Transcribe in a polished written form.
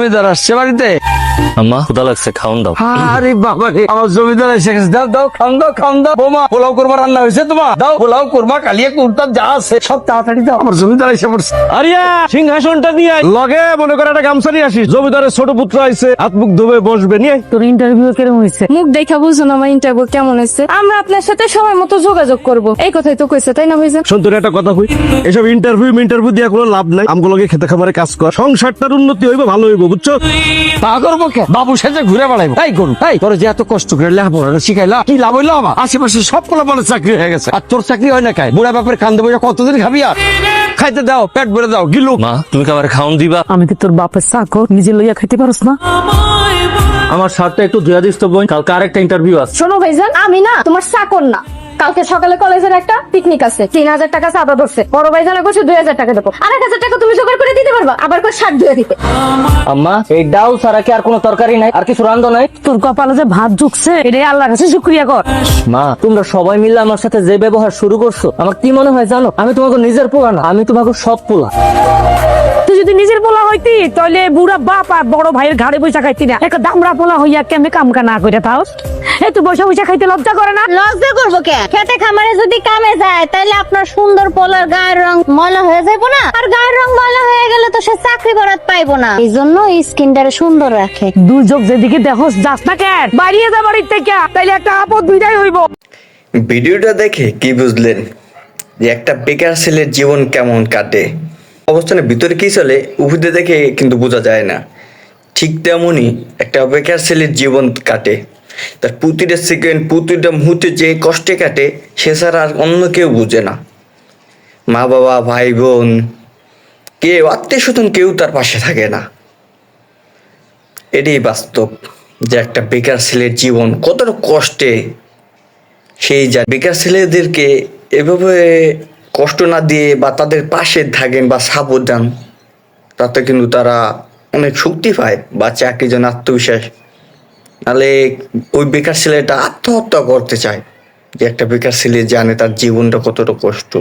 জমিদার আসছে বাড়িতে। আম্মা ক্ষুধা লাগছে, খাওন দাও। আরে বাবা রে, আমার জমিদার এসে গেছে। দাও দাও, খাওন দাও, খাওন দাও। বোমা পোলাও কোরমা রান্না হয়েছে তোমার? দাও পোলাও কোরমা, কালিয়া কুর্তা যা আছে সব তাড়াতাড়ি দাও, আমার জমিদার এসে পড়ছে। আরিয়া সিংহাসনটা নিয়ে আয়। লগে মনে করে একটা গামছা নিয়ে আসিস। জমিদারের ছোট পুত্র আইছে, হাত মুখ ধুবে বসবে। নিয়ে আয়। তোর ইন্টারভিউ কেমন হয়েছে? মুখ দেখা বুঝুন আমার ইন্টারভিউ কেমন হয়েছে। আমরা আপনার সাথে সময় মতো যোগাযোগ করব, এই কথাই তো কইছে, তাই না ভাইজান? শোন, তোর একটা কথা কই, এসব ইন্টারভিউ দিয়ে কোনো লাভ নাই। আমগুলোকে খেতে খামারে কাজ কর, সংসারটার উন্নতি হইব, ভালো হইব, বুঝছো? তা করবো কে? বাবু সেজে ঘুরে বেড়াইবো তাই করুন? তাই তোর যে এত কষ্ট করে লেখাপড়া শিখাইলা, কি লাভ হইলো? আমার আশেপাশে সব পোলা বলে চাকরি হয়ে গেছে, আর তোর চাকরি হয় না। খাই বুড়া বাপের কান্দে বসে কতদিন খাবি? আর খাইতে দাও, পেট ভরে দাও, গিলু। মা তুমি খাবার খাওন দিবা? আমি কি তোর বাপের চাকর? নিজে লইয়া খাইতে পারস না? আমার শার্টটা একটু ধুয়া দিস তো বোন, কালকে আরেকটা ইন্টারভিউ আছে। শোনো ভাইজান, আমি না তোমার চাকর না। কালকে সকালে কলেজের একটা পিকনিক আছে, 3000 টাকা চাঁদা ধরছে। বড় ভাইজানে কইছে 2000 টাকা দেবো, আর 1000 টাকা তুমি জোগাড় করে দিতে পারবা? আবার কই শার্ট ধুয়ে দিতে। আম্মা এই ডাল ছাড়া কি আর কোনো তরকারি নাই? আর কিছু রান্ধো নাই? তোর কপালে যে ভাত ঢুকছে, এটাই আল্লাহর কাছে শুকরিয়া কর। মা তোমরা সবাই মিলে আমার সাথে যে ব্যবহার শুরু করছো, আমার কি মনে হয় জানো? আমি তোমাকে নিজের পোলা না, আমি তোমাকে সব পোলা। তুই যদি নিজের পোলা হইতি, তাহলে বুড়া বাপ আর বড় ভাইয়ের ঘাড়ে বৈশা খাইতি না। একটা দামড়া পোলা হইয়া কেমনে কামকা না করে তাও? এই তুই বৈশা বৈশা খাইতে লজ্জা করে না? লজ্জা করবো কে? খেতে খামারে যদি কামে যায়, তাহলে আপনার সুন্দর পোলার গায়ের রং ময়লা হয়ে যাইবো না? আর গায়ের রং ময়লা হয়ে গেলে তো সে চাকরি বরাত পাইবো না। এই জন্য স্কিনটারে সুন্দর রাখে। দুই চোখ যেদিকে দেখোস যাস না কেন? বাড়িয়ে যা বাড়ির থেকে, তাইলে একটা আপদ বিদায় হইব। ভিডিওটা দেখে কি বুঝলেন যে একটা বেকার ছেলের জীবন কেমন কাটে? অবস্থানের ভিতরে কি চলে উপরে দেখে কিন্তু বোঝা যায় না। ঠিক তেমনই একটা বেকার ছেলের জীবন কাটে। তার প্রতিটা সেকেন্ড, প্রতিটা মুহূর্তে যে কষ্টে কাটে, সে ছাড়া আর অন্য কেউ বুঝে না। মা বাবা, ভাই বোন, কেউ আত্মীয় স্বজন কেউ তার পাশে থাকে না। এটাই বাস্তব যে একটা বেকার ছেলের জীবন কতটা কষ্টে। সেই যা বেকার ছেলেদেরকে এভাবে কষ্ট না দিয়ে বা তাদের পাশে থাকেন বা সাপোর্ট দেন, তাতে কিন্তু তারা অনেক শক্তি পায় বা চাকরির জন্য আত্মবিশ্বাস। নাহলে ওই বেকার ছেলেটা আত্মহত্যা করতে চায়, যে একটা বেকার ছেলে জানে তার জীবনটা কতটা কষ্ট।